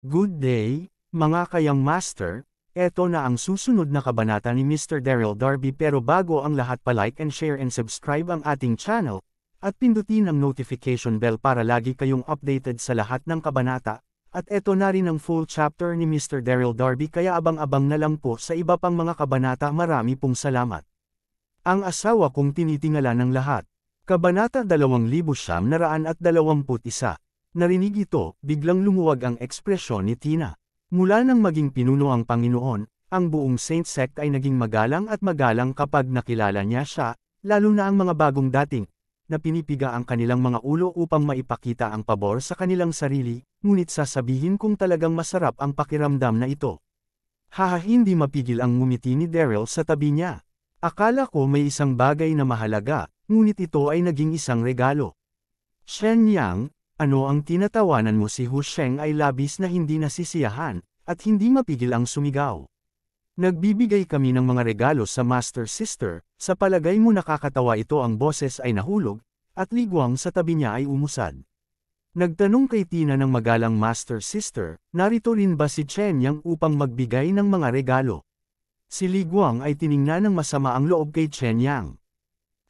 Good day, mga kayang master, eto na ang susunod na kabanata ni Mr. Daryl Darby pero bago ang lahat pa-like and share and subscribe ang ating channel, at pindutin ang notification bell para lagi kayong updated sa lahat ng kabanata, at eto na rin ang full chapter ni Mr. Daryl Darby kaya abang-abang na lang po sa iba pang mga kabanata. Marami pong salamat. Ang asawa kong tinitingala ng lahat. Kabanata 2921. Narinig ito, biglang lumuwag ang ekspresyon ni Tina. Mula nang maging pinuno ang Panginoon, ang buong Saint Sect ay naging magalang at magalang kapag nakilala niya siya, lalo na ang mga bagong dating, na pinipiga ang kanilang mga ulo upang maipakita ang pabor sa kanilang sarili, ngunit sasabihin kung talagang masarap ang pakiramdam na ito. Haha, hindi mapigil ang ngumiti ni Daryl sa tabi niya. Akala ko may isang bagay na mahalaga, ngunit ito ay naging isang regalo. Shen Yang, ano ang tinatawanan mo? Si Hu Sheng ay labis na hindi nasisiyahan, at hindi mapigil ang sumigaw. Nagbibigay kami ng mga regalo sa Master Sister, sa palagay mo nakakatawa ito? Ang boses ay nahulog, at ligwang sa tabi niya ay umusad. Nagtanong kay Tina ng magalang Master Sister, narito rin ba si Chen Yang upang magbigay ng mga regalo? Si Ligwang ay tiningnan ng masama ang loob kay Chen Yang.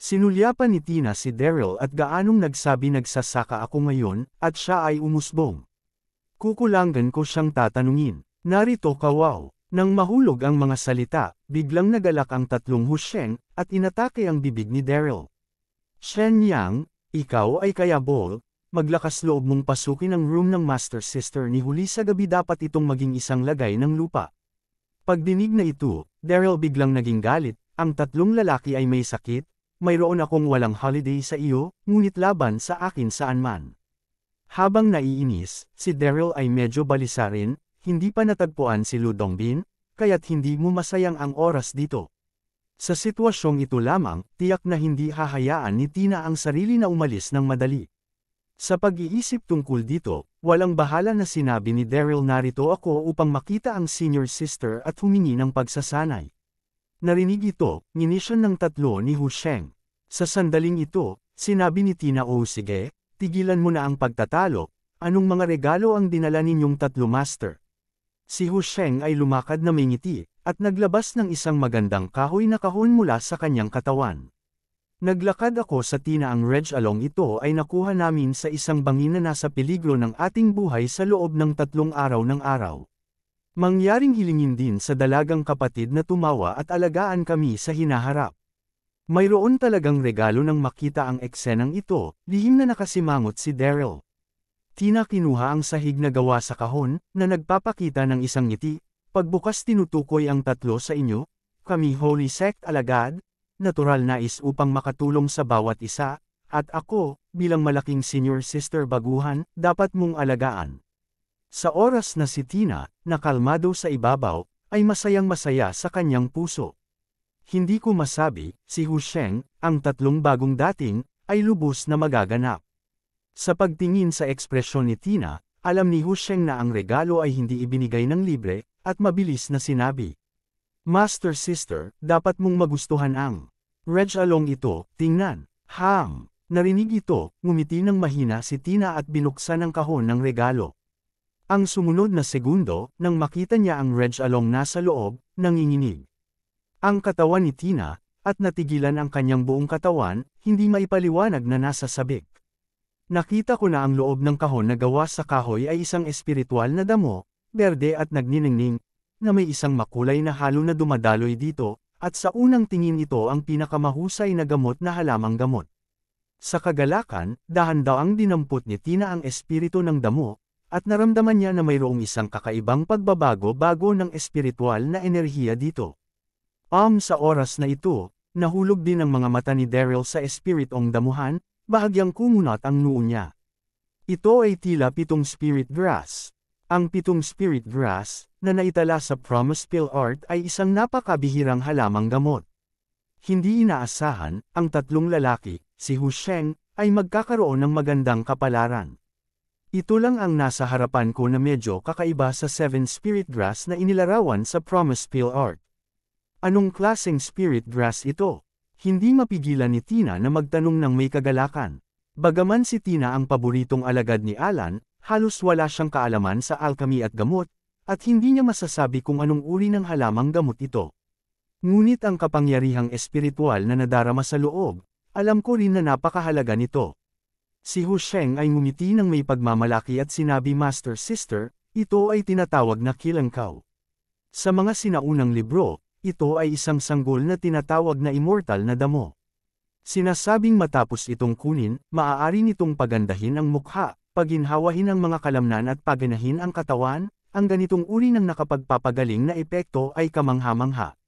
Sinulyapan ni Tina si Daryl at gaanong nagsabi nagsasaka ako ngayon, at siya ay umusbong. Kukulangan ko siyang tatanungin. Narito ka, wow. Nang mahulog ang mga salita, biglang nagalak ang tatlong Hu Sheng, at inatake ang bibig ni Daryl. Shen Yang, ikaw ay kaya bol, maglakas loob mong pasukin ang room ng Master Sister ni Huli sa gabi, dapat itong maging isang lagay ng lupa. Pagdinig na ito, Daryl biglang naging galit, ang tatlong lalaki ay may sakit. Mayroon akong walang holiday sa iyo, ngunit laban sa akin saan man. Habang naiinis, si Daryl ay medyo balisa rin, hindi pa natagpuan si Lu Dongbin, kaya't hindi mo masayang ang oras dito. Sa sitwasyong ito lamang, tiyak na hindi hahayaan ni Tina ang sarili na umalis ng madali. Sa pag-iisip tungkol dito, walang bahala na sinabi ni Daryl, narito ako upang makita ang senior sister at humingi ng pagsasanay. Narinig ito, nginisyon ng tatlo ni Hu Sheng. Sa sandaling ito, sinabi ni Tina, "Oh sige, tigilan mo na ang pagtatalo, anong mga regalo ang dinala ninyong tatlo, master?" Si Hu Sheng ay lumakad na may ngiti, at naglabas ng isang magandang kahoy na kahon mula sa kanyang katawan. Naglakad ako sa Tina, ang Reg Along ito ay nakuha namin sa isang bangin na nasa peligro ng ating buhay sa loob ng 3 araw ng araw. Mangyaring hilingin din sa dalagang kapatid na tumawa at alagaan kami sa hinaharap. Mayroon talagang regalo nang makita ang eksenang ito, lihim na nakasimangot si Daryl. Tina kinuha ang sahig na gawa sa kahon, na nagpapakita ng isang ngiti, pagbukas tinutukoy ang tatlo sa inyo, kami Holy Sect alagad, natural nais upang makatulong sa bawat isa, at ako, bilang malaking senior sister baguhan, dapat mong alagaan. Sa oras na si Tina, nakalmado sa ibabaw, ay masayang-masaya sa kanyang puso. Hindi ko masabi, si Hu Sheng, ang tatlong bagong dating, ay lubos na magaganap. Sa pagtingin sa ekspresyon ni Tina, alam ni Hu Sheng na ang regalo ay hindi ibinigay ng libre, at mabilis na sinabi. Master Sister, dapat mong magustuhan ang Reg Along ito, tingnan. Narinig ito, ngumiti ng mahina si Tina at binuksan ang kahon ng regalo. Ang sumunod na segundo, nang makita niya ang Reg Along nasa loob, nanginginig ang katawan ni Tina, at natigilan ang kanyang buong katawan, hindi maipaliwanag na nasa sabik. Nakita ko na ang loob ng kahon na gawa sa kahoy ay isang espiritual na damo, berde at nagniningning, na may isang makulay na halo na dumadaloy dito, at sa unang tingin ito ang pinakamahusay na gamot na halamang gamot. Sa kagalakan, dahan-dahang dinampot ni Tina ang espiritu ng damo, at naramdaman niya na mayroong isang kakaibang pagbabago ng espiritual na enerhiya dito. Sa oras na ito, nahulog din ang mga mata ni Daryl sa espiritong damuhan, bahagyang kumunat ang noo niya. Ito ay tila 7 spirit grass. Ang 7 spirit grass, na naitala sa Promise Pill Art ay isang napakabihirang halamang gamot. Hindi inaasahan, ang tatlong lalaki, si Hu Sheng, ay magkakaroon ng magandang kapalaran. Ito lang ang nasa harapan ko na medyo kakaiba sa 7 spirit grass na inilarawan sa Promise Pill Art. Anong klaseng spirit grass ito? Hindi mapigilan ni Tina na magtanong ng may kagalakan. Bagaman si Tina ang paboritong alagad ni Alan, halos wala siyang kaalaman sa alchemy at gamot, at hindi niya masasabi kung anong uri ng halamang gamot ito. Ngunit ang kapangyarihang espiritual na nadarama sa loob, alam ko rin na napakahalaga nito. Si Hu Sheng ay ngumiti ng may pagmamalaki at sinabi, Master Sister, ito ay tinatawag na Kilangkaw. Sa mga sinaunang libro, ito ay isang sanggol na tinatawag na immortal na damo. Sinasabing matapos itong kunin, maaari nitong pagandahin ang mukha, paginhawahin ang mga kalamnan at paganahin ang katawan. Ang ganitong uri ng nakapagpapagaling na epekto ay kamangha-mangha.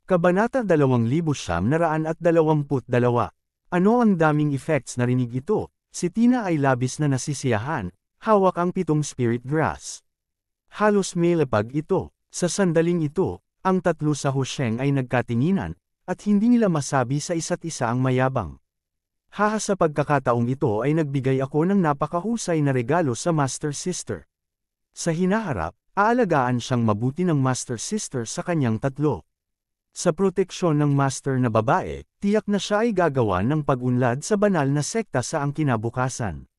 Kabanata 2922. Ano ang daming effects narinig ito? Si Tina ay labis na nasisiyahan, hawak ang 7 spirit grass. Halos may lepag ito. Sa sandaling ito, ang tatlo sa Hu Sheng ay nagkatinginan, at hindi nila masabi sa isa't isa ang mayabang. Haha, sa pagkakataong ito ay nagbigay ako ng napakahusay na regalo sa Master Sister. Sa hinaharap, aalagaan siyang mabuti ng Master Sister sa kanyang tatlo. Sa proteksyon ng Master na babae, tiyak na siya ay gagawa ng pag-unlad sa banal na sekta sa ang kinabukasan.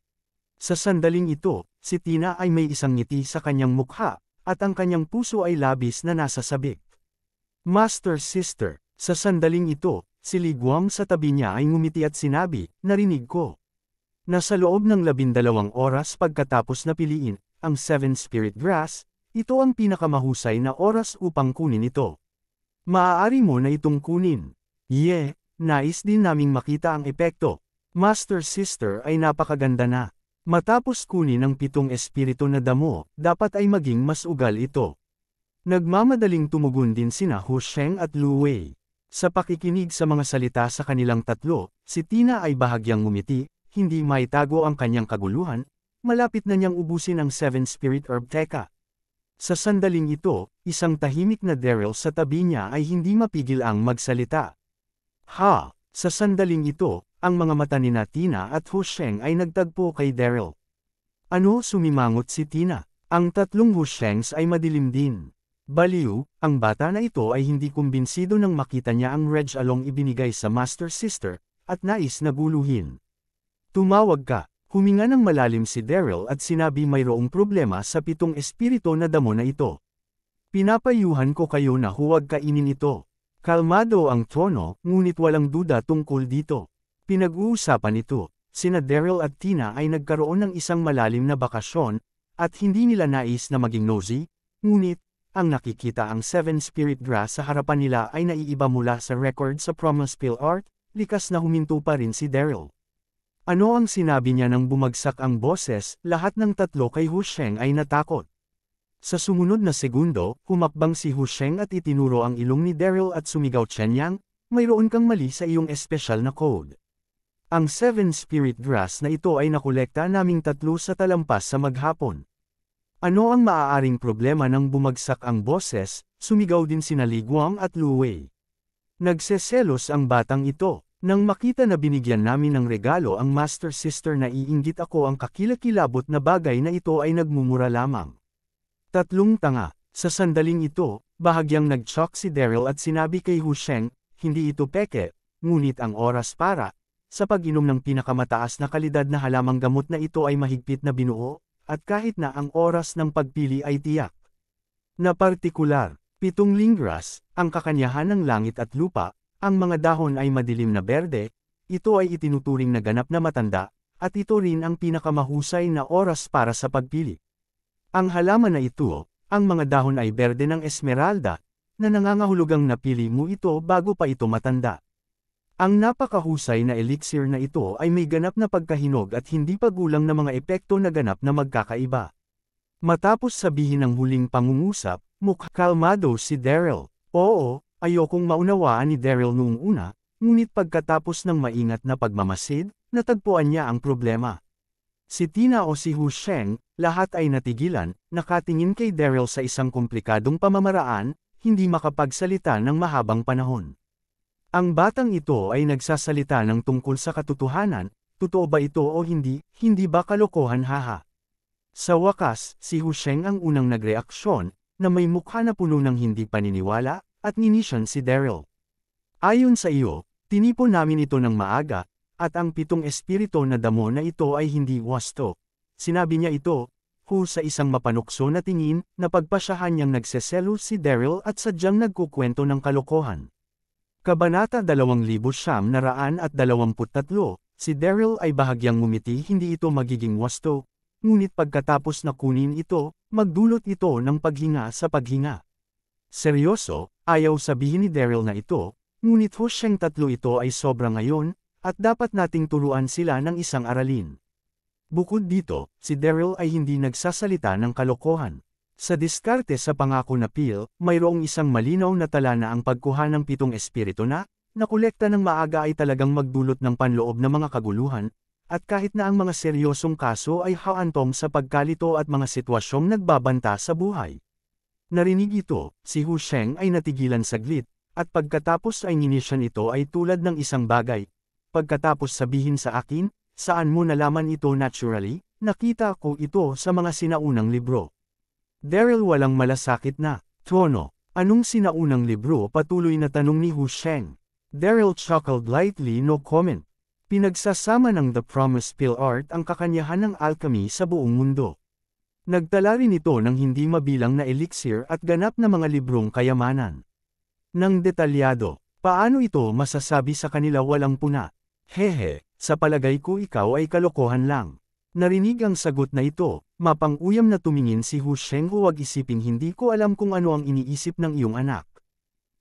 Sa sandaling ito, si Tina ay may isang ngiti sa kanyang mukha, at ang kanyang puso ay labis na nasasabik. Master Sister, sa sandaling ito, si Li Guang sa tabi niya ay ngumiti at sinabi, narinig ko. Nasa loob ng 12 oras pagkatapos na piliin ang 7 spirit grass, ito ang pinakamahusay na oras upang kunin ito. Maaari mo na itong kunin. Nais din naming makita ang epekto. Master Sister ay napakaganda na. Matapos kunin ang 7 espiritu na damo, dapat ay maging mas ugal ito. Nagmamadaling tumugon din sina Hu Sheng at Lu Wei. Sa pakikinig sa mga salita sa kanilang tatlo, si Tina ay bahagyang ngumiti, hindi maitago ang kanyang kaguluhan, malapit na niyang ubusin ang 7 spirit herb. Teka. Sa sandaling ito, isang tahimik na Daryl sa tabi niya ay hindi mapigil ang magsalita. Sa sandaling ito, ang mga mata ni Tina at Hu Sheng ay nagtagpo kay Daryl. Ano? Sumimangot si Tina. Ang tatlong Hu Shengs ay madilim din. Baliw, ang bata na ito ay hindi kumbinsido nang makita niya ang Reg Along ibinigay sa Master Sister, at nais na guluhin. Tumawag ka. Huminga ng malalim si Daryl at sinabi mayroong problema sa 7 espiritu na damo na ito. Pinapayuhan ko kayo na huwag kainin ito. Kalmado ang tono, ngunit walang duda tungkol dito. Pinag-uusapan ito, sina Daryl at Tina ay nagkaroon ng isang malalim na bakasyon, at hindi nila nais na maging nosy, ngunit, ang nakikita ang 7 spirit grass sa harapan nila ay naiiba mula sa record sa Promise Pill Art, likas na huminto pa rin si Daryl. Ano ang sinabi niya nang bumagsak ang boses? Lahat ng tatlo kay Hu Sheng ay natakot. Sa sumunod na segundo, humakbang si Hu Sheng at itinuro ang ilong ni Daryl at sumigaw, Chenyang, mayroon kang mali sa iyong espesyal na code. Ang 7 spirit grass na ito ay nakolekta naming tatlo sa talampas sa maghapon. Ano ang maaaring problema nang bumagsak ang boses? Sumigaw din sina Li Guang at Lu Wei. Nagseselos ang batang ito. Nang makita na binigyan namin ng regalo ang Master Sister, na iinggit ako ang kakilakilabot na bagay na ito ay nagmumura lamang. Tatlong tanga. Sa sandaling ito, bahagyang nag-shock si Daryl at sinabi kay Hu Sheng, hindi ito peke, ngunit ang oras para, sa pag-inom ng pinakamataas na kalidad na halamang gamot na ito ay mahigpit na binuo, at kahit na ang oras ng pagpili ay tiyak. Na partikular, 7 lingras, ang kakanyahan ng langit at lupa. Ang mga dahon ay madilim na berde, ito ay itinuturing na ganap na matanda, at ito rin ang pinakamahusay na oras para sa pagpili. Ang halaman na ito, ang mga dahon ay berde ng esmeralda, na nangangahulugang napili mo ito bago pa ito matanda. Ang napakahusay na elixir na ito ay may ganap na pagkahinog at hindi pagulang na mga epekto na ganap na magkakaiba. Matapos sabihin ang huling pangungusap, kalmado si Daryl. Oo. Ayokong maunawaan ni Daryl noong una, ngunit pagkatapos ng maingat na pagmamasid, natagpuan niya ang problema. Si Tina o si Hu Sheng, lahat ay natigilan, nakatingin kay Daryl sa isang komplikadong pamamaraan, hindi makapagsalita ng mahabang panahon. Ang batang ito ay nagsasalita ng tungkol sa katotohanan, totoo ba ito o hindi ba kalokohan? Sa wakas, si Hu Sheng ang unang nagreaksyon, na may mukha na puno ng hindi paniniwala, at ninisyon si Daryl. Ayon sa iyo, tinipon namin ito ng maaga, at ang 7 espiritu na damo na ito ay hindi wasto. sinabi niya ito, sa isang mapanukso na tingin, napagpasyahan niyang nagseselo si Daryl at sadyang nagkukwento ng kalokohan. Kabanata 2923, si Daryl ay bahagyang ngumiti, hindi ito magiging wasto, ngunit pagkatapos na kunin ito, magdulot ito ng paghinga sa paghinga. Seryoso, ayaw sabihin ni Daryl na ito, ngunit siyang tatlo ito ay sobra ngayon, at dapat nating turuan sila ng isang aralin. Bukod dito, si Daryl ay hindi nagsasalita ng kalokohan. Sa diskarte sa pangako na pill, mayroong isang malinaw na tala na ang pagkuha ng 7 espiritu na nakolekta ng maaga ay talagang magdulot ng panloob na mga kaguluhan, at kahit na ang mga seryosong kaso ay haantong sa pagkalito at mga sitwasyong nagbabanta sa buhay. Narinig ito, si Hu Sheng ay natigilan saglit, at pagkatapos ay nginisyan ito ay tulad ng isang bagay. Pagkatapos sabihin sa akin, saan mo nalaman ito naturally? Nakita ko ito sa mga sinaunang libro. Daryl walang malasakit na tono. Anong sinaunang libro? Patuloy na tanong ni Hu Sheng. Daryl chuckled lightly, no comment. Pinagsasama ng The Promised Pill art ang kakanyahan ng alchemy sa buong mundo. Nagtala rin ito ng hindi mabilang na elixir at ganap na mga librong kayamanan. Nang detalyado, paano ito masasabi sa kanila walang puna? Hehe, sa palagay ko ikaw ay kalokohan lang. Narinig ang sagot na ito, mapang-uyam na tumingin si Hu Sheng. Huwag isiping hindi ko alam kung ano ang iniisip ng iyong anak.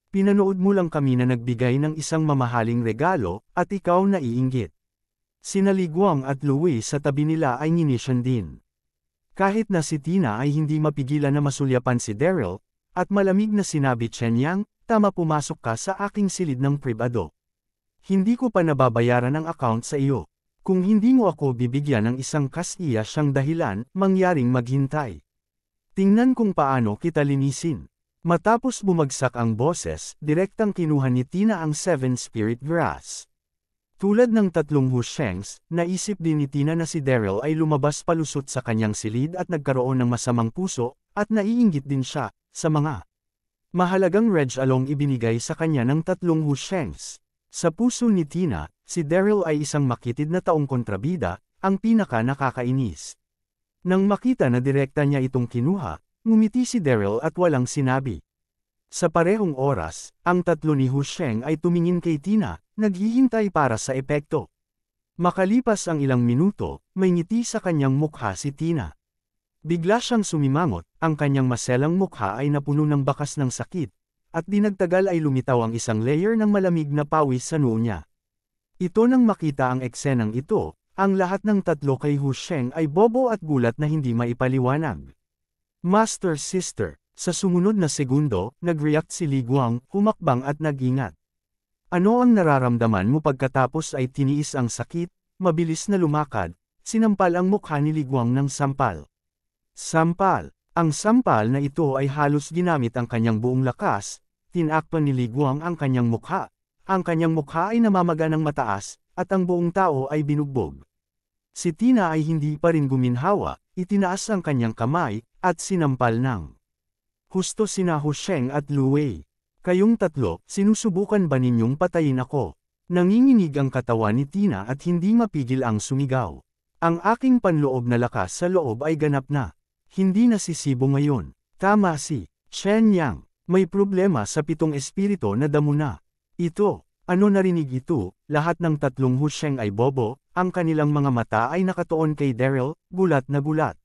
Pinanood mo lang kami na nagbigay ng isang mamahaling regalo, at ikaw naiinggit. Sina Li Guang at Louis sa tabi nila ay nginisyan din. Kahit na si Tina ay hindi mapigilan na masulyapan si Daryl, at malamig na sinabi Chen Yang, tama, pumasok ka sa aking silid ng pribado. Hindi ko pa nababayaran ang account sa iyo. Kung hindi mo ako bibigyan ng isang kasiya siyang dahilan, mangyaring maghintay. Tingnan kung paano kita linisin. Matapos bumagsak ang boses, direktang kinuha ni Tina ang 7 Spirit Grass. Tulad ng tatlong Hu Shengs, naisip din ni Tina na si Daryl ay lumabas palusot sa kanyang silid at nagkaroon ng masamang puso, at naiinggit din siya sa mga mahalagang reg-along ibinigay sa kanya ng tatlong Hu Shengs. Sa puso ni Tina, si Daryl ay isang makitid na taong kontrabida, ang pinaka nakakainis. Nang makita na direkta niya itong kinuha, ngumiti si Daryl at walang sinabi. Sa parehong oras, ang tatlo ni Hu Sheng ay tumingin kay Tina, naghihintay para sa epekto. Makalipas ang ilang minuto, may ngiti sa kanyang mukha si Tina. Bigla siyang sumimangot, ang kanyang maselang mukha ay napuno ng bakas ng sakit, at dinagtagal ay lumitaw ang isang layer ng malamig na pawis sa noo niya. Ito nang makita ang eksenang ito, ang lahat ng tatlo kay Hu Sheng ay bobo at gulat na hindi maipaliwanag. Master Sister, sa sumunod na segundo, nag-react si Li Guang, humakbang at nag-ingat. Ano ang nararamdaman mo? Pagkatapos ay tiniis ang sakit, mabilis na lumakad, sinampal ang mukha ni Li Guang ng sampal. Sampal. Ang sampal na ito ay halos ginamit ang kanyang buong lakas, tinakpan ni Li Guang ang kanyang mukha. Ang kanyang mukha ay namamaga ng mataas, at ang buong tao ay binugbog. Si Tina ay hindi pa rin guminhawa, itinaas ang kanyang kamay, at sinampal ng husto sina Hu Sheng at Lu Wei. Kayong tatlo, sinusubukan ba ninyong patayin ako? Nanginginig ang katawan ni Tina at hindi mapigil ang sumigaw. Ang aking panloob na lakas sa loob ay ganap na. Hindi nasisibo ngayon. Tama si Chen Yang. May problema sa 7 espiritu na damo na. Ito, ano narinig ito? Lahat ng tatlong Hu Sheng ay bobo, ang kanilang mga mata ay nakatuon kay Daryl, gulat na gulat.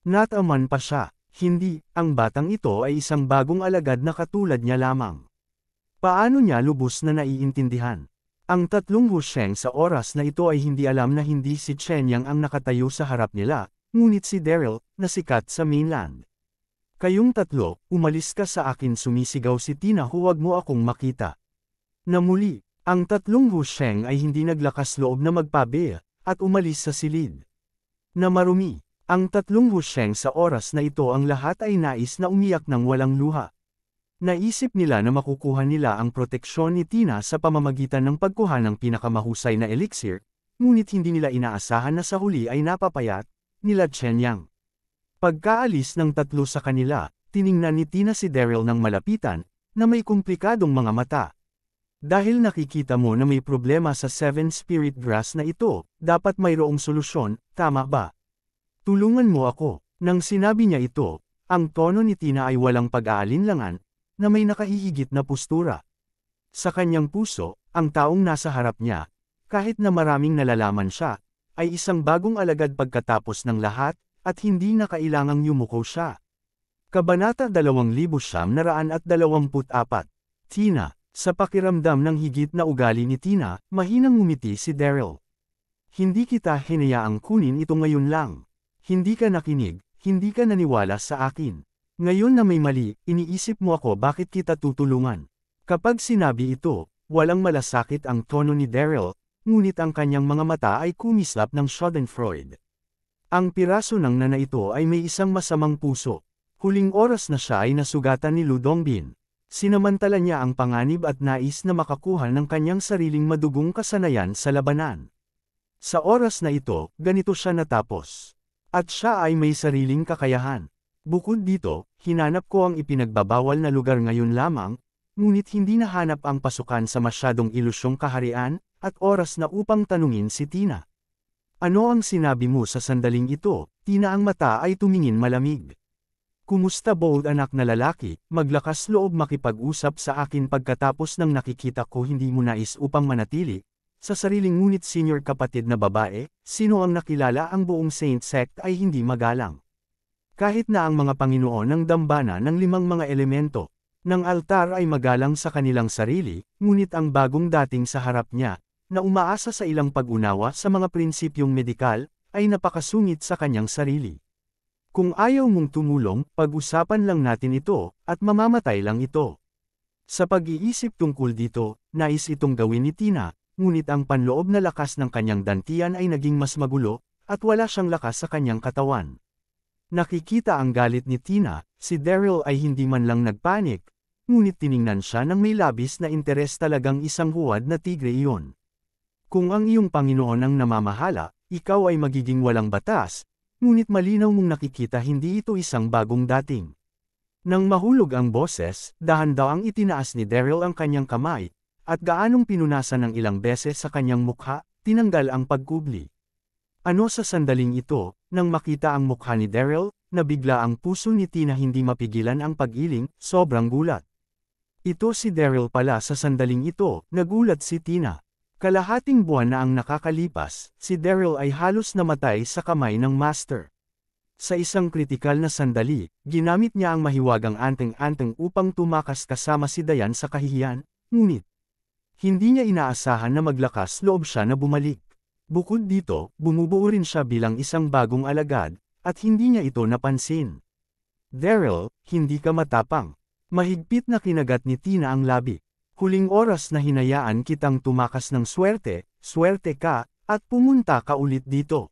Nataman pa siya. Hindi, ang batang ito ay isang bagong alagad na katulad niya lamang. Paano niya lubos na naiintindihan? Ang tatlong Hu Sheng sa oras na ito ay hindi alam na hindi si Chen Yang ang nakatayo sa harap nila, ngunit si Daryl, na sikat sa mainland. Kayong tatlo, umalis ka sa akin, sumisigaw si Tina. Huwag mo akong makita. Na muli, ang tatlong Hu Sheng ay hindi naglakas loob na magpabe, at umalis sa silid. Na marumi, ang tatlong Hu Sheng sa oras na ito ang lahat ay nais na umiyak ng walang luha. Naisip nila na makukuha nila ang proteksyon ni Tina sa pamamagitan ng pagkuha ng pinakamahusay na elixir, ngunit hindi nila inaasahan na sa huli ay napapayat nila Chen Yang. Pagkaalis ng tatlo sa kanila, tiningnan ni Tina si Daryl ng malapitan, na may komplikadong mga mata. Dahil nakikita mo na may problema sa 7 Spirit Grass na ito, dapat mayroong solusyon, tama ba? Tulungan mo ako. Nang sinabi niya ito, ang tono ni Tina ay walang pag-aalinlangan, na may nakahihigit na postura. Sa kanyang puso, ang taong nasa harap niya, kahit na maraming nalalaman siya, ay isang bagong alagad pagkatapos ng lahat, at hindi na kailangang yumuko siya. Kabanata 2924. Tina. Sa pakiramdam ng higit na ugali ni Tina, mahinang ngumiti si Daryl. Hindi kita hinayaang kunin ito ngayon lang. Hindi ka nakinig, hindi ka naniwala sa akin. Ngayon na may mali, iniisip mo ako bakit kita tutulungan. Kapag sinabi ito, walang malasakit ang tono ni Daryl, ngunit ang kanyang mga mata ay kumislap ng schadenfreude. Ang piraso ng nana ito ay may isang masamang puso. Huling oras na siya ay nasugatan ni Lu Dongbin. Sinamantala niya ang panganib at nais na makakuha ng kanyang sariling madugong kasanayan sa labanan. Sa oras na ito, ganito siya natapos. At siya ay may sariling kakayahan. Bukod dito, hinanap ko ang ipinagbabawal na lugar ngayon lamang, ngunit hindi nahanap ang pasukan sa masyadong ilusyong kaharian, at oras na upang tanungin si Tina. Ano ang sinabi mo sa sandaling ito? Tina ang mata ay tumingin malamig. Kumusta bold anak na lalaki, maglakas loob makipag-usap sa akin pagkatapos ng nakikita ko hindi mo nais upang manatili. Sa sariling ngunit senior kapatid na babae, sino ang nakilala ang buong Saint Sect ay hindi magalang. Kahit na ang mga Panginoon ng dambana ng 5 mga elemento, ng altar ay magalang sa kanilang sarili, ngunit ang bagong dating sa harap niya, na umaasa sa ilang pag-unawa sa mga prinsipyong medikal, ay napakasungit sa kanyang sarili. Kung ayaw mong tumulong, pag-usapan lang natin ito, at mamamatay lang ito. Sa pag-iisip tungkol dito, nais itong gawin ni Tina, ngunit ang panloob na lakas ng kanyang dantian ay naging mas magulo, at wala siyang lakas sa kanyang katawan. Nakikita ang galit ni Tina, si Daryl ay hindi man lang nagpanik, ngunit tiningnan siya ng may labis na interes talagang isang huwad na tigre iyon. Kung ang iyong Panginoon ang namamahala, ikaw ay magiging walang batas, ngunit malinaw mong nakikita hindi ito isang bagong dating. Nang mahulog ang boses, dahan-dahang itinaas ni Daryl ang kanyang kamay, at gaanong pinunasan ng ilang beses sa kanyang mukha, tinanggal ang pagkubli. Ano sa sandaling ito, nang makita ang mukha ni Daryl, nabigla ang puso ni Tina hindi mapigilan ang pag-iling, sobrang gulat. Ito si Daryl pala sa sandaling ito, nagulat si Tina. Kalahating buwan na ang nakakalipas, si Daryl ay halos namatay sa kamay ng master. Sa isang kritikal na sandali, ginamit niya ang mahiwagang anteng-anteng upang tumakas kasama si Dayan sa kahihiyan, ngunit hindi niya inaasahan na maglakas loob siya na bumalik. Bukod dito, bumubuo rin siya bilang isang bagong alagad, at hindi niya ito napansin. Daryl, hindi ka matapang. Mahigpit na kinagat ni Tina ang labi. Huling oras na hinayaan kitang tumakas ng swerte, swerte ka, at pumunta ka ulit dito.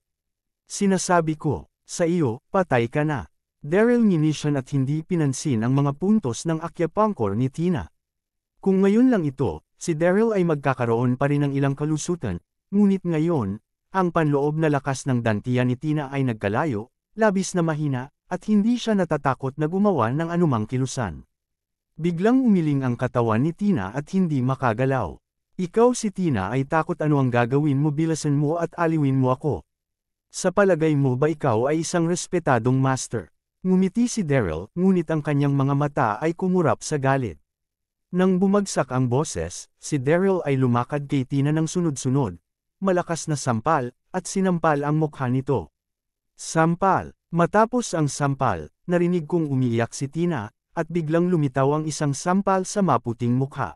Sinasabi ko, sa iyo, patay ka na. Daryl nginisyan at hindi pinansin ang mga puntos ng akyapangkor ni Tina. Kung ngayon lang ito, si Daryl ay magkakaroon pa rin ng ilang kalusutan, ngunit ngayon, ang panloob na lakas ng dantian ni Tina ay nagkalayo, labis na mahina, at hindi siya natatakot na gumawa ng anumang kilusan. Biglang umiling ang katawan ni Tina at hindi makagalaw. Ikaw si Tina ay takot ano ang gagawin mo bilasan mo at aliwin mo ako. Sa palagay mo ba ikaw ay isang respetadong master? Ngumiti si Daryl, ngunit ang kanyang mga mata ay kumurap sa galit. Nang bumagsak ang boses, si Daryl ay lumakad kay Tina ng sunod-sunod, malakas na sampal, at sinampal ang mukha nito. Sampal. Matapos ang sampal, narinig kong umiiyak si Tina, at biglang lumitaw ang isang sampal sa maputing mukha.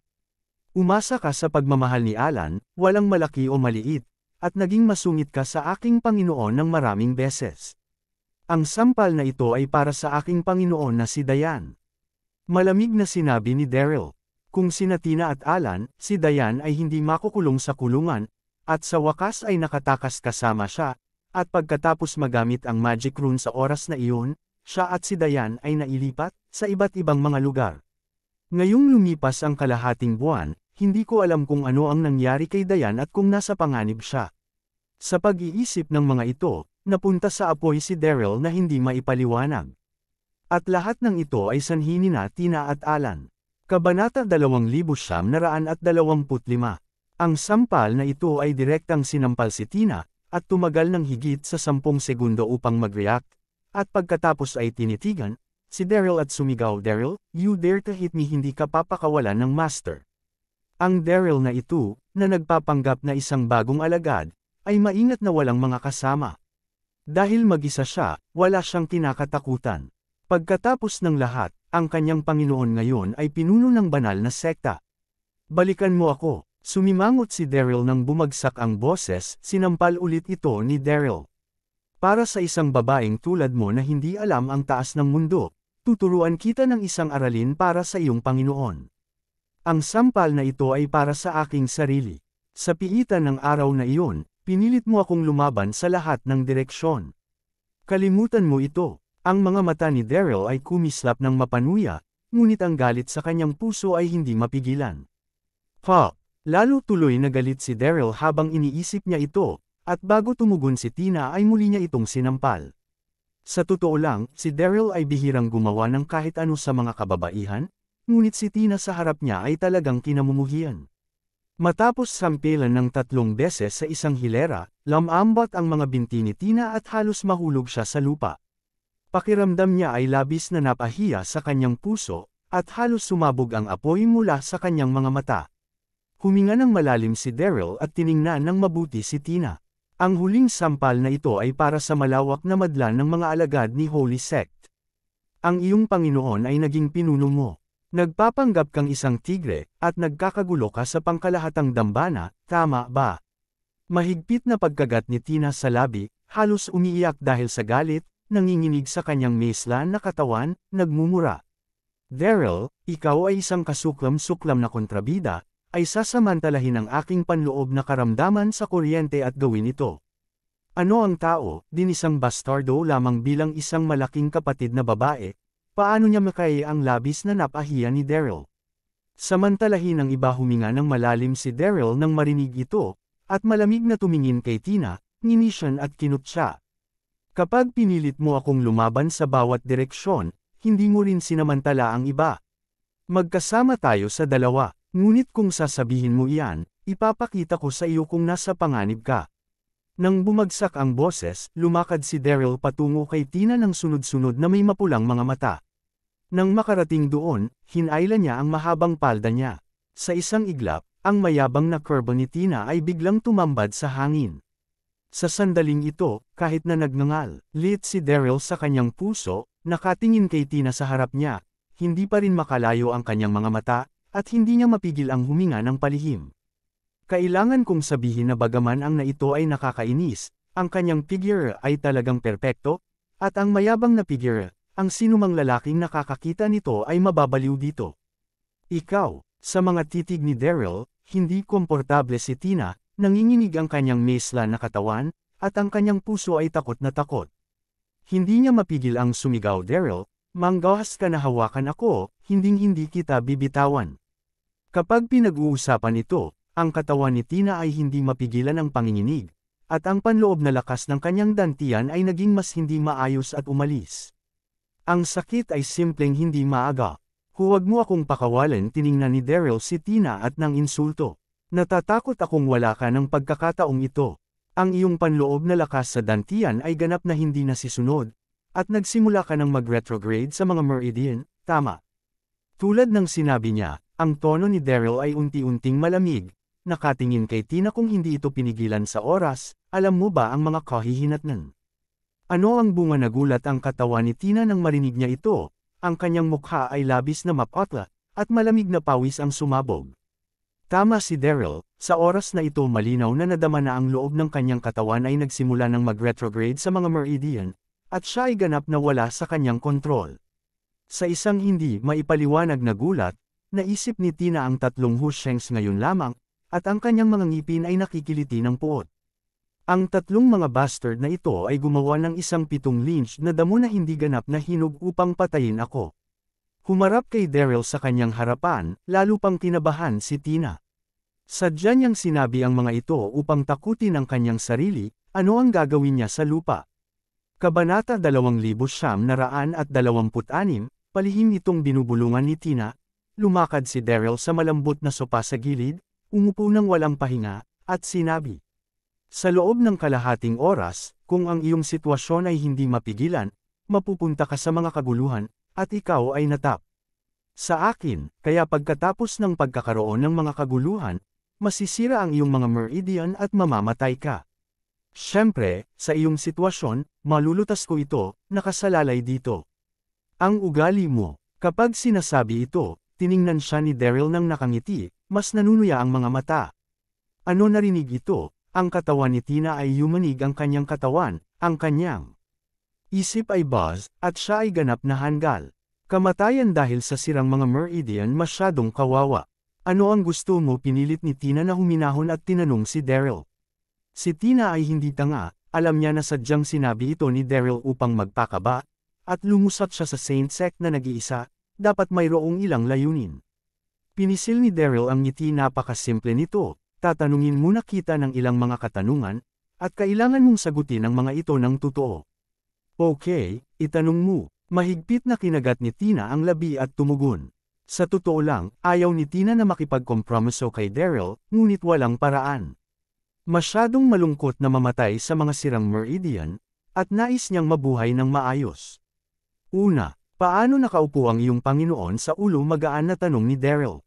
Umasa ka sa pagmamahal ni Alan, walang malaki o maliit, at naging masungit ka sa aking Panginoon ng maraming beses. Ang sampal na ito ay para sa aking Panginoon na si Dayan. Malamig na sinabi ni Daryl. Kung sina Tina at Alan, si Dayan ay hindi makukulong sa kulungan, at sa wakas ay nakatakas kasama siya, at pagkatapos magamit ang magic rune sa oras na iyon, siya at si Dayan ay nailipat sa iba't ibang mga lugar. Ngayong lumipas ang kalahating buwan, hindi ko alam kung ano ang nangyari kay Dayan at kung nasa panganib siya. Sa pag-iisip ng mga ito, napunta sa apoy si Daryl na hindi maipaliwanag. At lahat ng ito ay sanhi ni Tina at Alan. Kabanata 2925. Ang sampal na ito ay direktang sinampal si Tina, at tumagal ng higit sa 10 segundo upang mag-react, at pagkatapos ay tinitigan, si Daryl at sumigaw, "Daryl, you dare to hit me, hindi ka papakawalan ng master." Ang Daryl na ito, na nagpapanggap na isang bagong alagad, ay maingat na walang mga kasama. Dahil mag-isa siya, wala siyang kinakatakutan. Pagkatapos ng lahat, ang kanyang Panginoon ngayon ay pinuno ng banal na sekta. "Balikan mo ako." Sumimangot si Daryl nang bumagsak ang boses, sinampal ulit ito ni Daryl. "Para sa isang babaeng tulad mo na hindi alam ang taas ng mundo, tuturuan kita ng isang aralin para sa iyong Panginoon. Ang sampal na ito ay para sa aking sarili. Sa piitan ng araw na iyon, pinilit mo akong lumaban sa lahat ng direksyon. Kalimutan mo ito." Ang mga mata ni Daryl ay kumislap ng mapanuya, ngunit ang galit sa kanyang puso ay hindi mapigilan. "Ha!" Lalo tuloy na galit si Daryl habang iniisip niya ito, at bago tumugon si Tina ay muli niya itong sinampal. Sa totoo lang, si Daryl ay bihirang gumawa ng kahit ano sa mga kababaihan, ngunit si Tina sa harap niya ay talagang kinamumuhian. Matapos sampilan ng 3 beses sa isang hilera, lamambot ang mga binti ni Tina at halos mahulog siya sa lupa. Pakiramdam niya ay labis na napahiya sa kanyang puso, at halos sumabog ang apoy mula sa kanyang mga mata. Huminga ng malalim si Daryl at tiningnan ng mabuti si Tina. Ang huling sampal na ito ay para sa malawak na madlan ng mga alagad ni Holy Sect. Ang iyong Panginoon ay naging pinuno mo. Nagpapanggap kang isang tigre, at nagkakagulo ka sa pangkalahatang dambana, tama ba? Mahigpit na pagkagat ni Tina sa labi, halos umiiyak dahil sa galit, nanginginig sa kanyang meslan na katawan, nagmumura. "Daryl, ikaw ay isang kasuklam-suklam na kontrabida, ay sasamantalahin ang aking panloob na karamdaman sa kuryente at gawin ito. Ano ang tao, din isang bastardo lamang bilang isang malaking kapatid na babae, paano niya makaya ang labis na napahiya ni Daryl?" Samantalahin ang iba. Huminga ng malalim si Daryl nang marinig ito, at malamig na tumingin kay Tina, nginisyan at kinut siya. "Kapag pinilit mo akong lumaban sa bawat direksyon, hindi mo rin sinamantala ang iba. Magkasama tayo sa dalawa. Ngunit kung sasabihin mo iyan, ipapakita ko sa iyo kung nasa panganib ka." Nang bumagsak ang boses, lumakad si Daryl patungo kay Tina ng sunod-sunod na may mapulang mga mata. Nang makarating doon, hinayla niya ang mahabang palda niya. Sa isang iglap, ang mayabang na kurbo ni Tina ay biglang tumambad sa hangin. Sa sandaling ito, kahit na nagngangal, lit si Daryl sa kanyang puso, nakatingin kay Tina sa harap niya, hindi pa rin makalayo ang kanyang mga mata, at hindi niya mapigil ang huminga ng palihim. Kailangan kong sabihin na bagaman ang na ito ay nakakainis, ang kanyang figure ay talagang perpekto, at ang mayabang na figure, ang sinumang lalaking nakakakita nito ay mababaliw dito. "Ikaw." Sa mga titig ni Daryl, hindi komportable si Tina, nanginginig ang kanyang meslan na katawan, at ang kanyang puso ay takot na takot. Hindi niya mapigil ang sumigaw, "Daryl, manggawas ka na, hawakan ako, hinding-hindi kita bibitawan." Kapag pinag-uusapan ito, ang katawan ni Tina ay hindi mapigilan ang panginginig, at ang panloob na lakas ng kanyang dantian ay naging mas hindi maayos at umalis. "Ang sakit ay simpleng hindi maaga. Huwag mo akong pakawalan." Tiningnan ni Daryl si Tina at nang insulto. "Natatakot akong wala ka ng pagkakataong ito. Ang iyong panloob na lakas sa dantian ay ganap na hindi nasisunod, at nagsimula ka ng mag-retrograde sa mga meridian, tama?" Tulad ng sinabi niya, ang tono ni Daryl ay unti-unting malamig, nakatingin kay Tina. Kung hindi ito pinigilan sa oras, alam mo ba ang mga kahihinatnan? Ano ang bunga? Nagulat ang katawan ni Tina nang marinig niya ito, ang kanyang mukha ay labis na mapotla, at malamig na pawis ang sumabog. Tama si Daryl, sa oras na ito malinaw na nadama na ang loob ng kanyang katawan ay nagsimula ng mag-retrograde sa mga meridian, at siya ay ganap na wala sa kanyang kontrol. Sa isang hindi maipaliwanag na gulat, naisip ni Tina ang 3 Hushengs ngayon lamang, at ang kanyang mga ngipin ay nakikiliti ng puot. Ang 3 mga bastard na ito ay gumawa ng isang 7 lynch na damo na hindi ganap na hinog upang patayin ako. Humarap kay Daryl sa kanyang harapan, lalo pang kinabahan si Tina. Sadya niyang sinabi ang mga ito upang takutin ang kanyang sarili, ano ang gagawin niya sa lupa. Kabanata 2926, palihim itong binubulungan ni Tina. Lumakad si Daryl sa malambot na sopa sa gilid, umupo ng walang pahinga, at sinabi, Sa loob ng kalahating oras, kung ang iyong sitwasyon ay hindi mapigilan, mapupunta ka sa mga kaguluhan, at ikaw ay natap. Sa akin, kaya pagkatapos ng pagkakaroon ng mga kaguluhan, masisira ang iyong mga meridian at mamamatay ka. Siyempre, sa iyong sitwasyon, malulutas ko ito, nakasalalay dito. Ang ugali mo. Kapag sinasabi ito, tiningnan siya ni Daryl nang nakangiti, mas nanunuya ang mga mata. Ano narinig ito? Ang katawan ni Tina ay yumanig ang kanyang katawan, ang kanyang isip ay buzz, at siya ay ganap na hanggal. Kamatayan dahil sa sirang mga meridian masyadong kawawa. Ano ang gusto mo? Pinilit ni Tina na huminahon at tinanong si Daryl. Si Tina ay hindi tanga, alam niya na sadyang sinabi ito ni Daryl upang magpakaba, at lumusat siya sa Saint Sect na nag-iisa, dapat mayroong ilang layunin. Pinisil ni Daryl ang ngiti, napakasimple nito. Tatanungin muna kita ng ilang mga katanungan, at kailangan mong sagutin ang mga ito ng totoo. Okay, itanong mo. Mahigpit na kinagat ni Tina ang labi at tumugon. Sa totoo lang, ayaw ni Tina na makipagkompromiso kay Daryl, ngunit walang paraan. Masyadong malungkot na mamatay sa mga sirang meridian, at nais niyang mabuhay ng maayos. Una, paano nakaupo ang iyong Panginoon sa ulo? Magaan na tanong ni Daryl.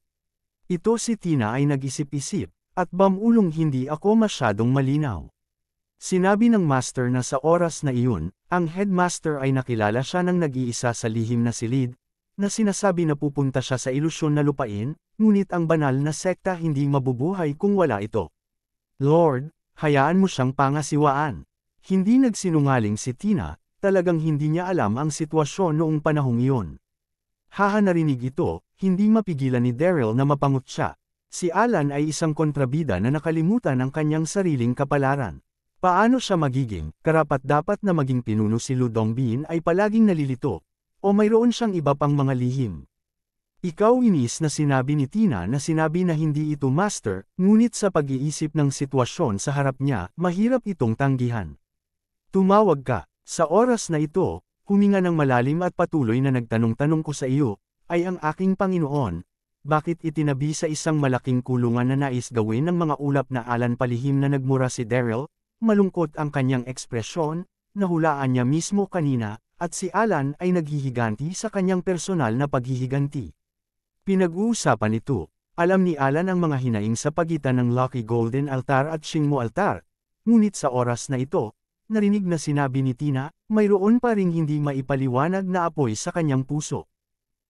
Ito si Tina ay nag-isip-isip. At bamulong hindi ako masyadong malinaw. Sinabi ng master na sa oras na iyon, ang headmaster ay nakilala siya ng nag-iisa sa lihim na silid, na sinasabi na pupunta siya sa ilusyon na lupain, ngunit ang banal na sekta hindi mabubuhay kung wala ito. Lord, hayaan mo siyang pangasiwaan. Hindi nagsinungaling si Tina, talagang hindi niya alam ang sitwasyon noong panahong iyon. Narinig ito, hindi mapigilan ni Daryl na mapangot siya. Si Alan ay isang kontrabida na nakalimutan ang kanyang sariling kapalaran. Paano siya magiging karapat-dapat na maging pinuno? Si Lu Dongbin ay palaging nalilito, o mayroon siyang iba pang mga lihim. Ikaw, inis na sinabi ni Tina na sinabi na hindi ito master, ngunit sa pag-iisip ng sitwasyon sa harap niya, mahirap itong tanggihan. Tumawag ka. Sa oras na ito, huminga ng malalim at patuloy na nagtanong-tanong ko sa iyo, ay ang aking Panginoon. Bakit itinabi sa isang malaking kulungan na nais gawin ng mga ulap na Alan? Palihim na nagmura si Daryl, malungkot ang kanyang ekspresyon, nahulaan niya mismo kanina, at si Alan ay naghihiganti sa kanyang personal na paghihiganti. Pinag-uusapan ito, alam ni Alan ang mga hinaing sa pagitan ng Lucky Golden Altar at Shingmo Altar, ngunit sa oras na ito, narinig na sinabi ni Tina, mayroon pa ring hindi maipaliwanag na apoy sa kanyang puso.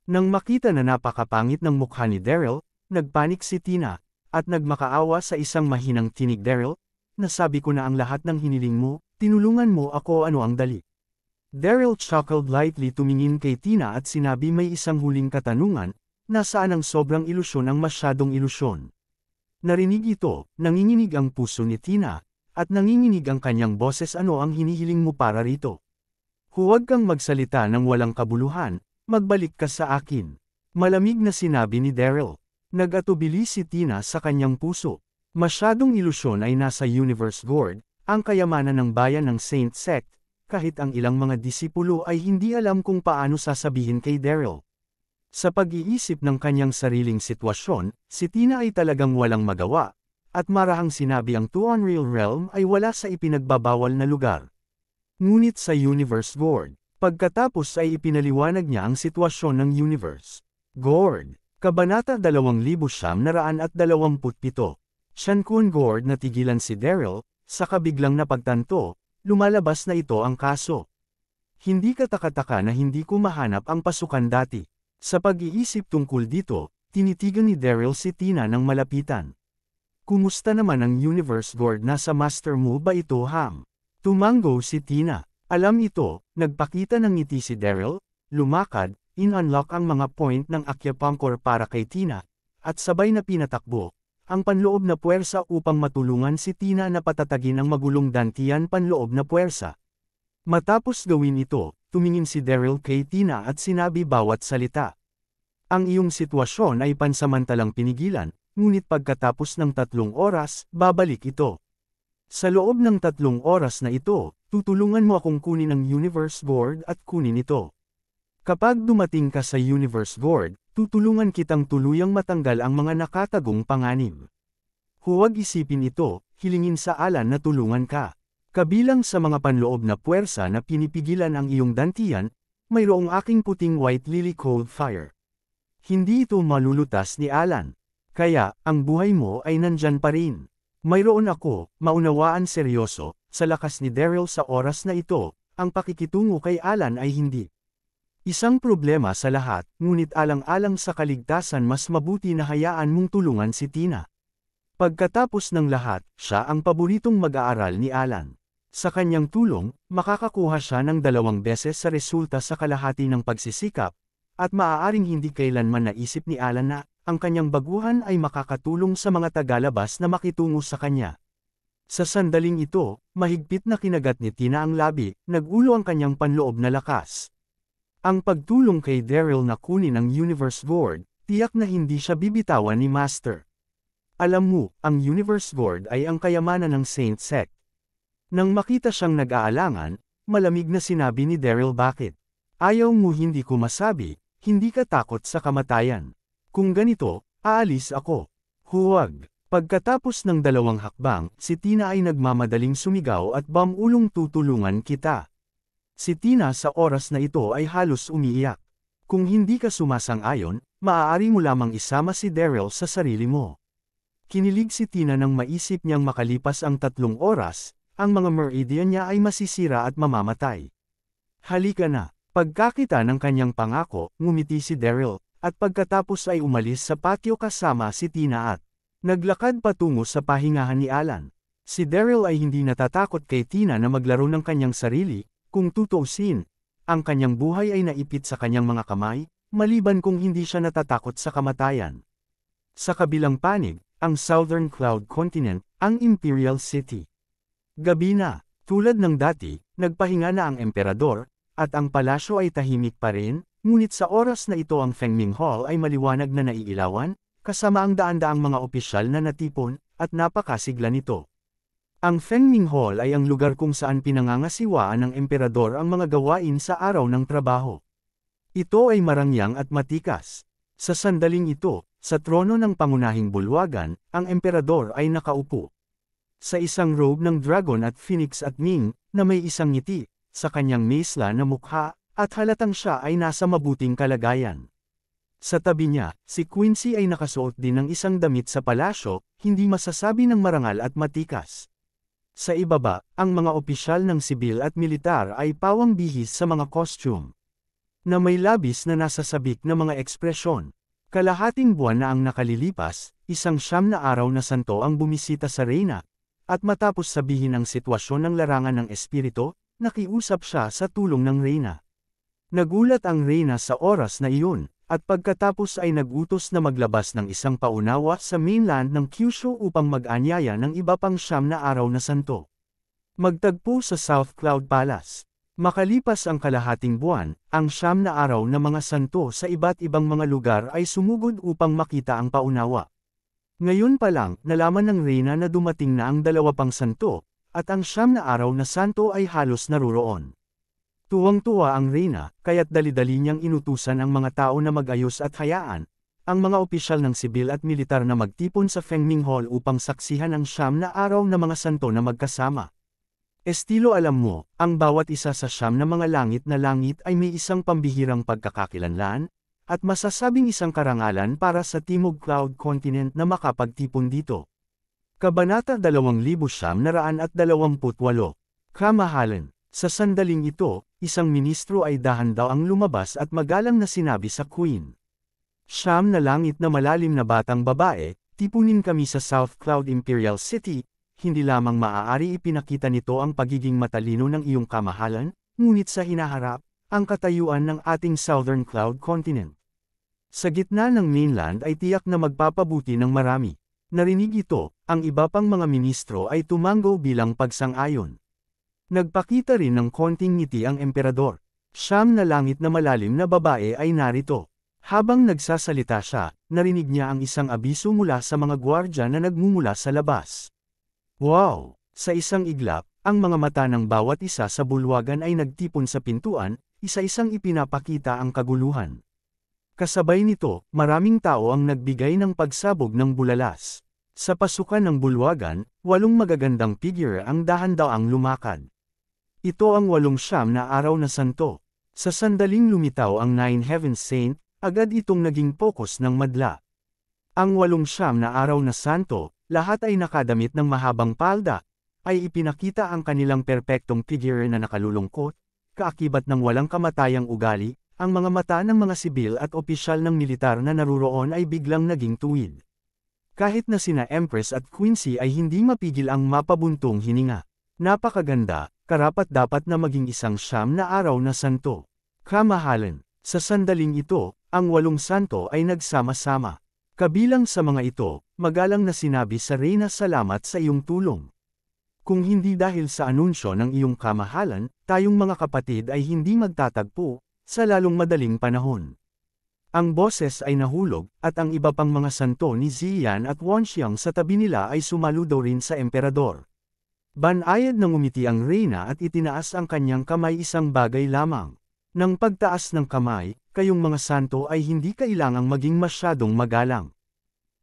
Nang makita na napakapangit ng mukha ni Daryl, nagpanik si Tina, at nagmakaawa sa isang mahinang tinig. Daryl, nasabi ko na ang lahat ng hiniling mo, tinulungan mo ako. Ano ang dali? Daryl chuckled lightly, tumingin kay Tina at sinabi, may isang huling katanungan, nasaan ang sobrang ilusyon, ang masyadong ilusyon? Narinig ito, nanginginig ang puso ni Tina, at nanginginig ang kanyang boses. Ano ang hinihiling mo para rito? Huwag kang magsalita ng walang kabuluhan. Magbalik ka sa akin. Malamig na sinabi ni Daryl. Nag-atubili si Tina sa kanyang puso. Masyadong ilusyon ay nasa Universe Gourd, ang kayamanan ng bayan ng Saint Sect, kahit ang ilang mga disipulo ay hindi alam kung paano sasabihin kay Daryl. Sa pag-iisip ng kanyang sariling sitwasyon, si Tina ay talagang walang magawa, at marahang sinabi ang To Unreal Realm ay wala sa ipinagbabawal na lugar. Ngunit sa Universe Gourd, pagkatapos ay ipinaliwanag niya ang sitwasyon ng Universe Gourd. Kabanata 2927. Shankun Gourd. Natigilan si Daryl, sa kabiglang napagtanto, lumalabas na ito ang kaso. Hindi katakataka na hindi ko mahanap ang pasukan dati. Sa pag-iisip tungkol dito, tinitigan ni Daryl si Tina ng malapitan. Kumusta naman ang Universe Gourd? Nasa master mo ba ito, Ham? Tumango si Tina. Alam ito, nagpakita ng ngiti si Daryl, lumakad, in-unlock ang mga point ng acupuncture para kay Tina, at sabay na pinatakbo, ang panloob na puwersa upang matulungan si Tina na patatagin ang magulong dantian panloob na puwersa. Matapos gawin ito, tumingin si Daryl kay Tina at sinabi bawat salita. Ang iyong sitwasyon ay pansamantalang pinigilan, ngunit pagkatapos ng 3 oras, babalik ito. Sa loob ng 3 oras na ito, tutulungan mo akong kunin ang Universe Gourd at kunin ito. Kapag dumating ka sa Universe Gourd, tutulungan kitang tuluyang matanggal ang mga nakatagong panganib. Huwag isipin ito, hilingin sa Alan na tulungan ka. Kabilang sa mga panloob na puwersa na pinipigilan ang iyong dantian, mayroong aking puting white lily cold fire. Hindi ito malulutas ni Alan. Kaya, ang buhay mo ay nandyan pa rin. Mayroon ako, maunawaan seryoso, sa lakas ni Daryl sa oras na ito, ang pakikitungo kay Alan ay hindi isang problema sa lahat, ngunit alang-alang sa kaligtasan mas mabuti na hayaan mong tulungan si Tina. Pagkatapos ng lahat, siya ang paboritong mag-aaral ni Alan. Sa kanyang tulong, makakakuha siya ng 2 beses sa resulta sa kalahati ng pagsisikap, at maaaring hindi kailanman naisip ni Alan na ang kanyang baguhan ay makakatulong sa mga tagalabas na makitungo sa kanya. Sa sandaling ito, mahigpit na kinagat ni Tina ang labi, nag-ulo ang kanyang panloob na lakas. Ang pagtulong kay Daryl na kunin ang Universe Board, tiyak na hindi siya bibitawan ni Master. Alam mo, ang Universe Board ay ang kayamanan ng Saint Sect. Nang makita siyang nag-aalangan, malamig na sinabi ni Daryl bakit. Ayaw mo hindi ko masabi, hindi ka takot sa kamatayan. Kung ganito, aalis ako. Huwag. Pagkatapos ng 2 hakbang, si Tina ay nagmamadaling sumigaw at bamulong tutulungan kita. Si Tina sa oras na ito ay halos umiiyak. Kung hindi ka sumasang-ayon, maaari mo lamang isama si Daryl sa sarili mo. Kinilig si Tina nang maisip niyang makalipas ang 3 oras, ang mga meridian niya ay masisira at mamamatay. Halika na. Pagkakita ng kanyang pangako, ngumiti si Daryl, at pagkatapos ay umalis sa patio kasama si Tina at naglakad patungo sa pahingahan ni Alan. Si Daryl ay hindi natatakot kay Tina na maglaro ng kanyang sarili. Kung tutuusin, ang kanyang buhay ay naipit sa kanyang mga kamay, maliban kung hindi siya natatakot sa kamatayan. Sa kabilang panig, ang Southern Cloud Continent, ang Imperial City. Gabi na, tulad ng dati, nagpahinga na ang emperador, at ang palasyo ay tahimik pa rin, ngunit sa oras na ito ang Fengming Hall ay maliwanag na naiilawan, kasama ang daan-daang mga opisyal na natipon, at napakasigla nito. Ang Fengming Hall ay ang lugar kung saan pinangangasiwaan ng emperador ang mga gawain sa araw ng trabaho. Ito ay marangyang at matikas. Sa sandaling ito, sa trono ng pangunahing bulwagan, ang emperador ay nakaupo. Sa isang robe ng dragon at phoenix at Ming, na may isang ngiti, sa kanyang mesla na mukha, at halatang siya ay nasa mabuting kalagayan. Sa tabi niya, si Quincy ay nakasuot din ng isang damit sa palasyo, hindi masasabi ng marangal at matikas. Sa ibaba, ang mga opisyal ng sibil at militar ay pawang bihis sa mga costume na may labis na nasasabik na mga ekspresyon. Kalahating buwan na ang nakalilipas, 100 na araw na santo ang bumisita sa reyna, at matapos sabihin ang sitwasyon ng larangan ng espiritu, nakiusap siya sa tulong ng reyna. Nagulat ang reyna sa oras na iyon, at pagkatapos ay nagutos na maglabas ng isang paunawa sa mainland ng Kyushu upang mag-anyaya ng iba pang 9 na araw na santo. Magtagpo sa South Cloud Palace. Makalipas ang kalahating buwan, ang 9 na araw na mga santo sa iba't ibang mga lugar ay sumugod upang makita ang paunawa. Ngayon pa lang, nalaman ng reyna na dumating na ang 2 pang santo, at ang 9 na araw na santo ay halos naruroon. Tuwang-tuwa ang reyna, kaya't dali-dali niyang inutusan ang mga tao na mag-ayos at hayaan, ang mga opisyal ng sibil at militar na magtipon sa Fengming Hall upang saksihan ang 9 na araw na mga santo na magkasama. Estilo alam mo, ang bawat isa sa 9 na mga langit ay may isang pambihirang pagkakakilanlan, at masasabing isang karangalan para sa Timog Cloud Continent na makapagtipon dito. Kabanata 2928. Kamahalan. Sa sandaling ito, isang ministro ay dahan daw ang lumabas at magalang na sinabi sa Queen. 9 na langit na malalim na batang babae, tipunin kami sa South Cloud Imperial City, hindi lamang maaari ipinakita nito ang pagiging matalino ng iyong kamahalan, ngunit sa hinaharap, ang katayuan ng ating Southern Cloud Continent. Sa gitna ng mainland ay tiyak na magpapabuti ng marami. Narinig ito, ang iba pang mga ministro ay tumango bilang pagsang-ayon. Nagpakita rin ng konting ngiti ang emperador. 9 na langit na malalim na babae ay narito. Habang nagsasalita siya, narinig niya ang isang abiso mula sa mga gwardya na nagmumula sa labas. Wow! Sa isang iglap, ang mga mata ng bawat isa sa bulwagan ay nagtipon sa pintuan, isa-isang ipinapakita ang kaguluhan. Kasabay nito, maraming tao ang nagbigay ng pagsabog ng bulalas. Sa pasukan ng bulwagan, 8 magagandang figure ang dahan-daang lumakad. Ito ang 8 na araw na santo. Sa sandaling lumitaw ang 9 Heaven Saint, agad itong naging focus ng madla. Ang 8 na araw na santo, lahat ay nakadamit ng mahabang palda, ay ipinakita ang kanilang perpektong figure na nakalulungkot, kaakibat ng walang kamatayang ugali, ang mga mata ng mga sibil at opisyal ng militar na naruroon ay biglang naging tuwid. Kahit na sina Empress at Quincy ay hindi mapigil ang mapabuntong hininga. Napakaganda, karapat-dapat na maging isang 9 na araw na santo. Kamahalan, sa sandaling ito, ang 8 santo ay nagsama-sama. Kabilang sa mga ito, magalang na sinabi sa Reyna salamat sa iyong tulong. Kung hindi dahil sa anunsyo ng iyong kamahalan, tayong mga kapatid ay hindi magtatagpo, sa lalong madaling panahon. Ang boses ay nahulog, at ang iba pang mga santo ni Ziyan at Wanxiang sa tabi nila ay sumaludo rin sa emperador. Banayad nang umiti ang Reyna at itinaas ang kanyang kamay, isang bagay lamang. Nang pagtaas ng kamay, kayong mga santo ay hindi kailangang maging masyadong magalang.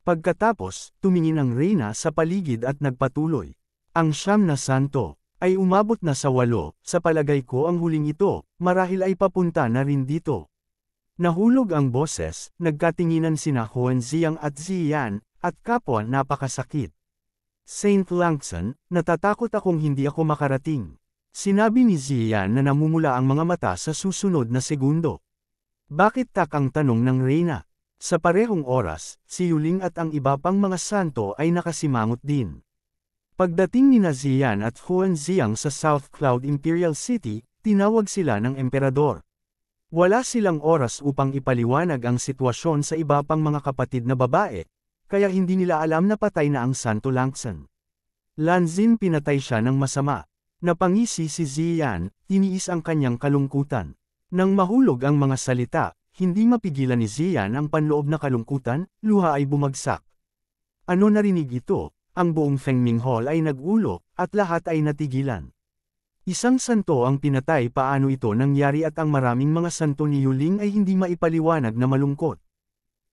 Pagkatapos, tumingin ang Reyna sa paligid at nagpatuloy. Ang 9 na santo ay umabot na sa 8, sa palagay ko ang huling ito, marahil ay papunta na rin dito. Nahulog ang boses, nagkatinginan sina Huanziang at Ziyan, at kapwa napakasakit. Saint Langson, natatakot akong hindi ako makarating. Sinabi ni Ziyan na namumula ang mga mata sa susunod na segundo. Bakit tak ang tanong ng Reyna? Sa parehong oras, si Yuling at ang iba pang mga santo ay nakasimangot din. Pagdating ni Ziyan at Huanziang sa South Cloud Imperial City, tinawag sila ng emperador. Wala silang oras upang ipaliwanag ang sitwasyon sa iba pang mga kapatid na babae, kaya hindi nila alam na patay na ang Santo Langson. Lanzin, pinatay siya ng masama. Napangisi si Ziyan, tiniis ang kanyang kalungkutan. Nang mahulog ang mga salita, hindi mapigilan ni Ziyan ang panloob na kalungkutan, luha ay bumagsak. Ano narinig ito? Ang buong Fengming Hall ay nagulo, at lahat ay natigilan. Isang santo ang pinatay, paano ito nangyari? At ang maraming mga santo ni Yuling ay hindi maipaliwanag na malungkot.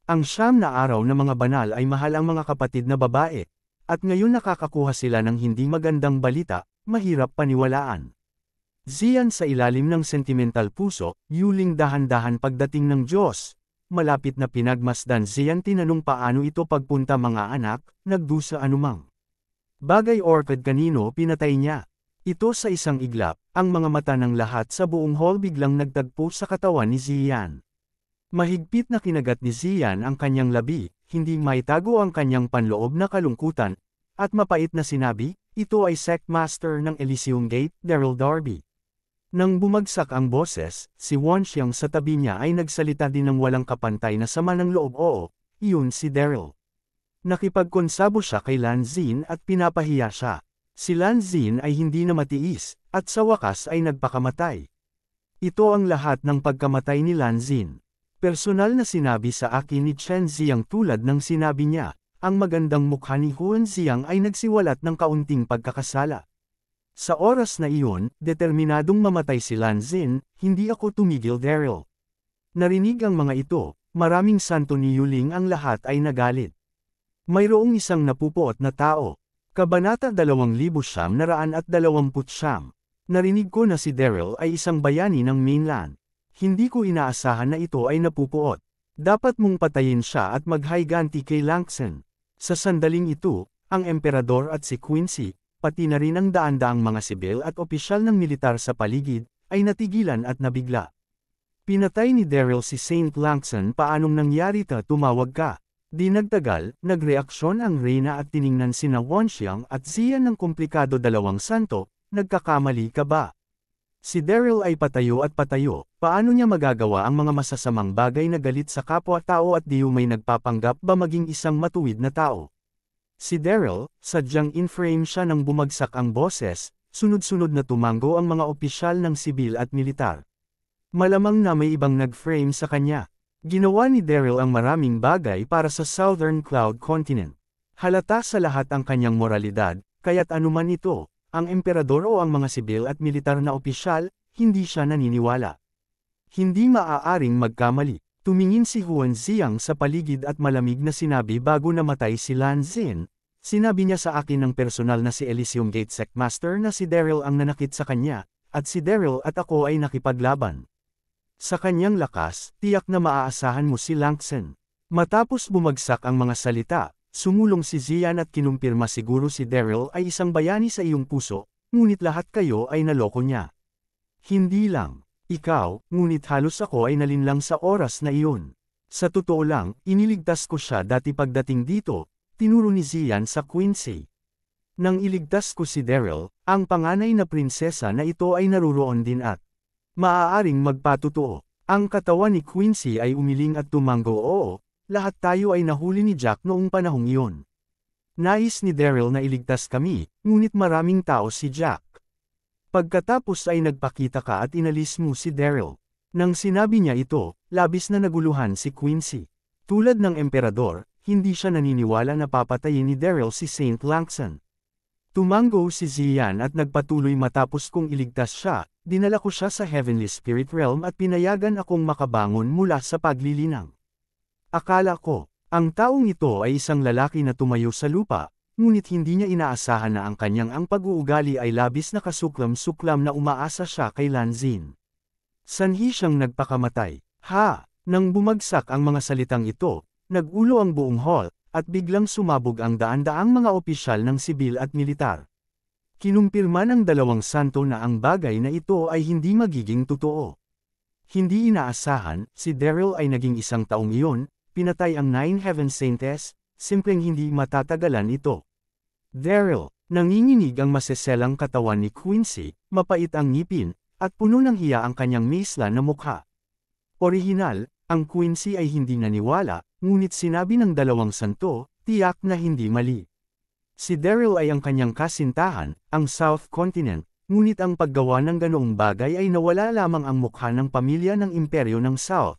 Ang 9 na araw na mga banal ay mahal ang mga kapatid na babae, at ngayon nakakakuha sila ng hindi magandang balita, mahirap paniwalaan. Ziyan, sa ilalim ng sentimental puso, Yuling dahan-dahan pagdating ng Diyos. Malapit na pinagmasdan Ziyan, tinanong paano ito pagpunta mga anak, nagdusa anumang bagay orchid kanino pinatay niya. Ito sa isang iglap, ang mga mata ng lahat sa buong hall biglang nagtagpo sa katawan ni Ziyan. Mahigpit na kinagat ni Ziyan ang kanyang labi, hindi maitago ang kanyang panloob na kalungkutan, at mapait na sinabi, ito ay Sectmaster ng Elysium Gate, Daryl Darby. Nang bumagsak ang boses, si Wanxiang sa tabi niya ay nagsalita din ng walang kapantay na sama ng loob. Oo, iyon si Daryl. Nakipagkonsabo siya kay Lanzin at pinapahiya siya. Si Lanzin ay hindi na matiis, at sa wakas ay nagpakamatay. Ito ang lahat ng pagkamatay ni Lanzin. Personal na sinabi sa akin ni Chen Ziang tulad ng sinabi niya, ang magandang mukha ni Huanziang ay nagsiwalat ng kaunting pagkakasala. Sa oras na iyon, determinadong mamatay si Lanzin, hindi ako tumigil, Daryl. Narinig ang mga ito, maraming santo ni Yuling, ang lahat ay nagalit. Mayroong isang napupuot na tao. Kabanata 2929. Narinig ko na si Daryl ay isang bayani ng mainland. Hindi ko inaasahan na ito ay napupuot. Dapat mong patayin siya at maghayganti kay Langson. Sa sandaling ito, ang emperador at si Quincy, pati na rin ang daan-daang mga sibil at opisyal ng militar sa paligid, ay natigilan at nabigla. Pinatay ni Daryl si Saint Langson, paanong nangyari ta? Tumawag ka. Di nagtagal, nagreaksyon ang Reyna at tiningnan sina Wanxiang at Ziyan ng komplikado, dalawang santo, nagkakamali ka ba? Si Daryl ay patayo at patayo, paano niya magagawa ang mga masasamang bagay na galit sa kapwa-tao at di may nagpapanggap ba maging isang matuwid na tao? Si Daryl, sadyang in-frame siya nang bumagsak ang boses, sunod-sunod na tumango ang mga opisyal ng sibil at militar. Malamang na may ibang nag-frame sa kanya. Ginawa ni Daryl ang maraming bagay para sa Southern Cloud Continent. Halata sa lahat ang kanyang moralidad, kaya't anuman ito, ang emperador o ang mga sibil at militar na opisyal, hindi siya naniniwala. Hindi maaaring magkamali. Tumingin si Huanziang sa paligid at malamig na sinabi bago namatay si Lanzin, Sinabi niya sa akin ng personal na si Elysium Gate Sectmaster na si Daryl ang nanakit sa kanya, at si Daryl at ako ay nakipaglaban. Sa kanyang lakas, tiyak na maaasahan mo si Langson. Matapos bumagsak ang mga salita, sumulong si Zian at kinumpirma siguro si Daryl ay isang bayani sa iyong puso, ngunit lahat kayo ay naloko niya. Hindi lang ikaw, ngunit halos ako ay nalinlang sa oras na iyon. Sa totoo lang, iniligtas ko siya dati pagdating dito, tinuro ni Zian sa Quincy. Nang iligtas ko si Daryl, ang panganay na prinsesa na ito ay naruroon din at maaaring magpatotoo. Ang katawan ni Quincy ay umiling at tumango oo, lahat tayo ay nahuli ni Jack noong panahong iyon. Nais ni Daryl na iligtas kami, ngunit maraming tao si Jack. Pagkatapos ay nagpakita ka at inalis mo si Daryl. Nang sinabi niya ito, labis na naguluhan si Quincy. Tulad ng emperador, hindi siya naniniwala na papatayin ni Daryl si Saint Langson. Tumango si Zian at nagpatuloy matapos kong iligtas siya, dinala ko siya sa Heavenly Spirit Realm at pinayagan akong makabangon mula sa paglilinang. Akala ko, ang taong ito ay isang lalaki na tumayo sa lupa, ngunit hindi niya inaasahan na ang kanyang pag-uugali ay labis na kasuklam-suklam na umaasa siya kay Lanzin. Sanhi siyang nagpakamatay. Nang bumagsak ang mga salitang ito, nagulo ang buong hall, at biglang sumabog ang daan-daang mga opisyal ng sibil at militar. Kinumpirma ng dalawang santo na ang bagay na ito ay hindi magiging totoo. Hindi inaasahan, si Daryl ay naging isang taong iyon, pinatay ang 9 Heaven Saints, simpleng hindi matatagalan ito. Daryl, nanginginig ang maseselang katawan ni Quincy, mapait ang ngipin, at puno ng hiya ang kanyang maisla na mukha. Orihinal, ang Quincy ay hindi naniwala, ngunit sinabi ng dalawang santo, tiyak na hindi mali. Si Daryl ay ang kanyang kasintahan, ang South Continent, ngunit ang paggawa ng ganoong bagay ay nawala lamang ang mukha ng pamilya ng imperyo ng South.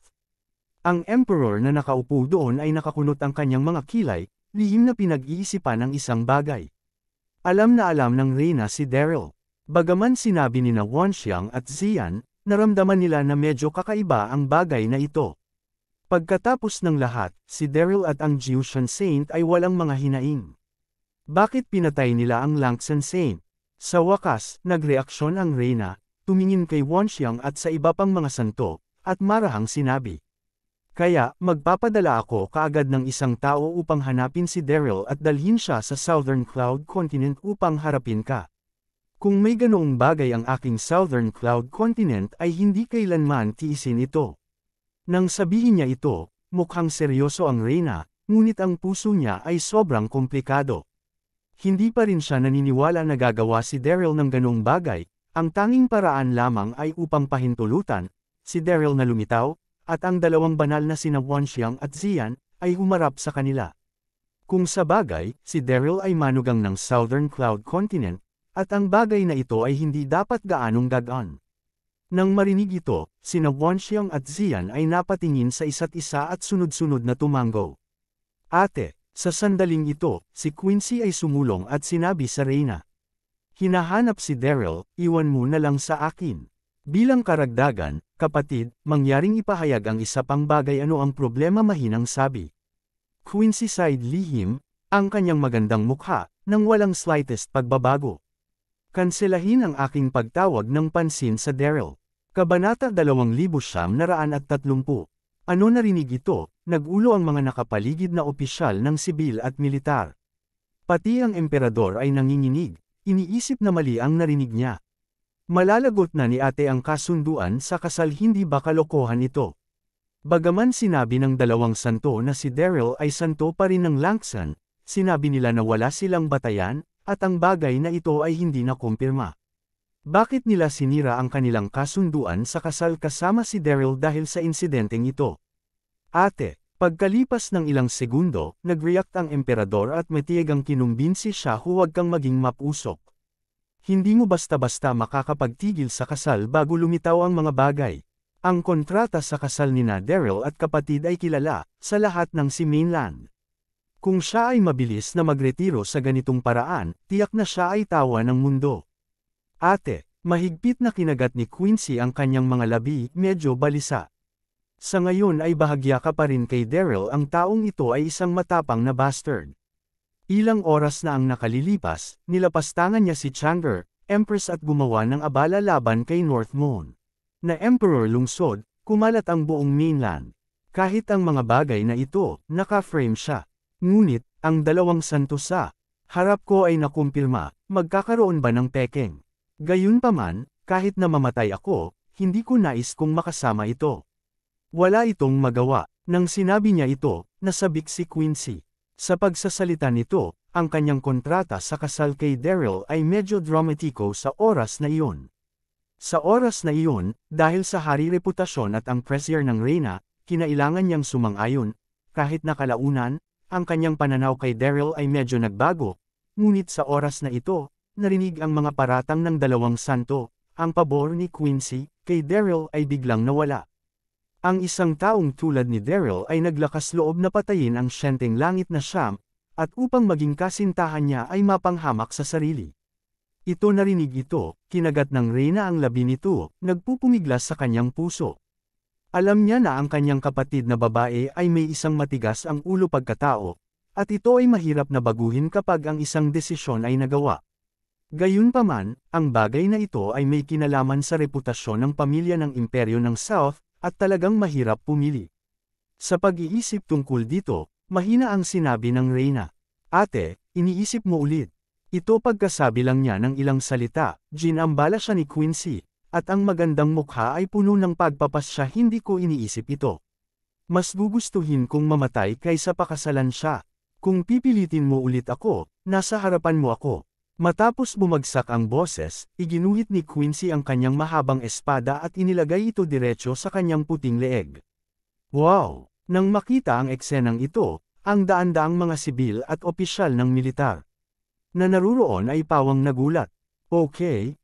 Ang emperor na nakaupo doon ay nakakunot ang kanyang mga kilay, lihim na pinag-iisipan ang isang bagay. Alam na alam ng reyna si Daryl. Bagaman sinabi ni na Wanxiang at Zian, naramdaman nila na medyo kakaiba ang bagay na ito. Pagkatapos ng lahat, si Daryl at ang Jiushan Saint ay walang mga hinaing. Bakit pinatay nila ang Langson Saint? Sa wakas, nagreaksyon ang reyna, tumingin kay Wanxiang at sa iba pang mga santo, at marahang sinabi. Kaya, magpapadala ako kaagad ng isang tao upang hanapin si Daryl at dalhin siya sa Southern Cloud Continent upang harapin ka. Kung may ganoong bagay ang aking Southern Cloud Continent ay hindi kailanman tiisin ito. Nang sabihin niya ito, mukhang seryoso ang reyna, ngunit ang puso niya ay sobrang komplikado. Hindi pa rin siya naniniwala na gagawa si Daryl ng ganoong bagay, ang tanging paraan lamang ay upang pahintulutan, si Daryl na lumitaw, at ang dalawang banal na sina Wanxiang at Zian, ay humarap sa kanila. Kung sa bagay, si Daryl ay manugang ng Southern Cloud Continent, at ang bagay na ito ay hindi dapat gaanong gagaan. Nang marinig ito, sina Wanxiang at Zian ay napatingin sa isa't isa at sunod-sunod na tumango. Ate, sa sandaling ito, si Quincy ay sumulong at sinabi sa reyna. Hinahanap si Daryl, iwan mo na lang sa akin. Bilang karagdagan, kapatid, mangyaring ipahayag ang isa pang bagay ano ang problema mahinang sabi. Quincy sighed lihim, ang kanyang magandang mukha, nang walang slightest pagbabago. Kanselahin ang aking pagtawag ng pansin sa Daryl. Kabanata 2930. Ano narinig ito, nagulo ang mga nakapaligid na opisyal ng sibil at militar. Pati ang emperador ay nanginginig, iniisip na mali ang narinig niya. Malalagot na ni ate ang kasunduan sa kasal hindi ba kalokohan ito. Bagaman sinabi ng dalawang santo na si Daryl ay santo pa rin ng Langson, sinabi nila na wala silang batayan, at ang bagay na ito ay hindi nakumpirma. Bakit nila sinira ang kanilang kasunduan sa kasal kasama si Daryl dahil sa insidenteng ito? Ate, pagkalipas ng ilang segundo, nag-react ang emperador at matiyagang kinumbinsi siya huwag kang maging mapusok. Hindi mo basta-basta makakapagtigil sa kasal bago lumitaw ang mga bagay. Ang kontrata sa kasal nina Daryl at kapatid ay kilala sa lahat ng si mainland. Kung siya ay mabilis na magretiro sa ganitong paraan, tiyak na siya ay tawa ng mundo. Ate, mahigpit na kinagat ni Quincy ang kanyang mga labi, medyo balisa. Sa ngayon ay bahagya ka pa rin kay Daryl ang taong ito ay isang matapang na bastard. Ilang oras na ang nakalilipas, nilapastangan niya si Chang'e, Empress at gumawa ng abala laban kay North Moon. Na Emperor lungsod, kumalat ang buong mainland. Kahit ang mga bagay na ito, naka-frame siya. Ngunit, ang dalawang santo sa harap ko ay nakumpirma, magkakaroon ba ng pekeng? Gayunpaman, kahit na mamatay ako, hindi ko nais kong makasama ito. Wala itong magawa. Nang sinabi niya ito, nasabik si Quincy. Sa pagsasalita nito, ang kanyang kontrata sa kasal kay Daryl ay medyo dramatiko sa oras na iyon. Sa oras na iyon, dahil sa hari reputasyon at ang pressure ng Reyna, kinailangan niyang sumang-ayon, kahit na kalaunan, ang kanyang pananaw kay Daryl ay medyo nagbago, ngunit sa oras na ito, narinig ang mga paratang ng dalawang santo, ang pabor ni Quincy, kay Daryl ay biglang nawala. Ang isang taong tulad ni Daryl ay naglakas loob na patayin ang siyenteng langit na siyam, at upang maging kasintahan niya ay mapanghamak sa sarili. Ito narinig ito, kinagat ng Reyna ang labi nito, nagpupumiglas sa kanyang puso. Alam niya na ang kanyang kapatid na babae ay may isang matigas ang ulo pagkatao, at ito ay mahirap na baguhin kapag ang isang desisyon ay nagawa. Gayunpaman, ang bagay na ito ay may kinalaman sa reputasyon ng pamilya ng Imperyo ng South, at talagang mahirap pumili. Sa pag-iisip tungkol dito, mahina ang sinabi ng Reyna. Ate, iniisip mo ulit. Ito pagkasabi lang niya ng ilang salita, ginambala siya ni Quincy, at ang magandang mukha ay puno ng pagpapasya hindi ko iniisip ito. Mas gugustuhin kong mamatay kaysa pakasalan siya. Kung pipilitin mo ulit ako, nasa harapan mo ako. Matapos bumagsak ang boses, iginuhit ni Quincy ang kanyang mahabang espada at inilagay ito diretso sa kanyang puting leeg. Wow! Nang makita ang eksenang ito, ang daan-daang mga sibil at opisyal ng militar na naruroon ay pawang nagulat. Okay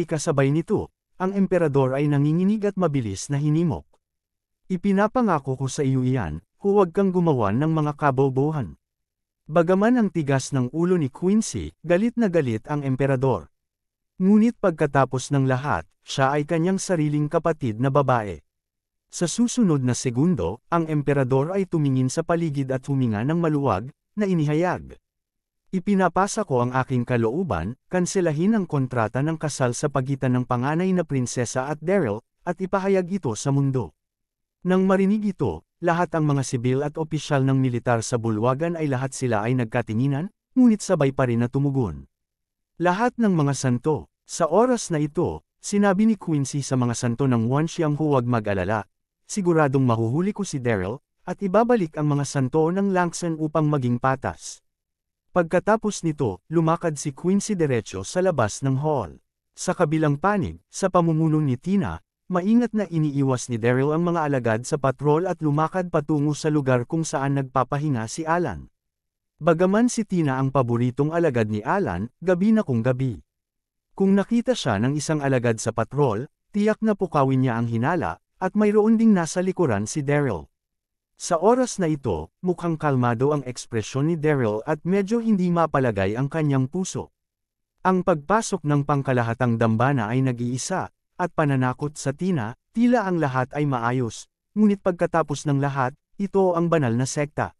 kasabay nito, ang emperador ay nanginginig at mabilis na hinimok. Ipinapangako ko sa iyo iyan, huwag kang gumawa ng mga kabobohan. Bagaman ang tigas ng ulo ni Quincy, galit na galit ang emperador. Ngunit pagkatapos ng lahat, siya ay kanyang sariling kapatid na babae. Sa susunod na segundo, ang emperador ay tumingin sa paligid at huminga ng maluwag, na inihayag. Ipinapasa ko ang aking kalooban, kanselahin ang kontrata ng kasal sa pagitan ng panganay na prinsesa at Daryl, at ipahayag ito sa mundo. Nang marinig ito, lahat ang mga sibil at opisyal ng militar sa bulwagan ay lahat sila ay nagkatinginan, ngunit sabay pa rin na tumugon. Lahat ng mga santo, sa oras na ito, sinabi ni Quincy sa mga santo ng Wanxiang huwag mag-alala, siguradong mahuhuli ko si Daryl, at ibabalik ang mga santo ng Langsan upang maging patas. Pagkatapos nito, lumakad si Quincy diretso sa labas ng hall. Sa kabilang panig, sa pamumuno ni Tina, maingat na iniiwas ni Daryl ang mga alagad sa patrol at lumakad patungo sa lugar kung saan nagpapahinga si Alan. Bagaman si Tina ang paboritong alagad ni Alan, gabi na kung gabi. Kung nakita siya ng isang alagad sa patrol, tiyak na pukawin niya ang hinala, at mayroon ding nasa likuran si Daryl. Sa oras na ito, mukhang kalmado ang ekspresyon ni Daryl at medyo hindi mapalagay ang kanyang puso. Ang pagpasok ng pangkalahatang dambana ay nag-iisa, at pananakot sa Tina, tila ang lahat ay maayos, ngunit pagkatapos ng lahat, ito ang banal na sekta.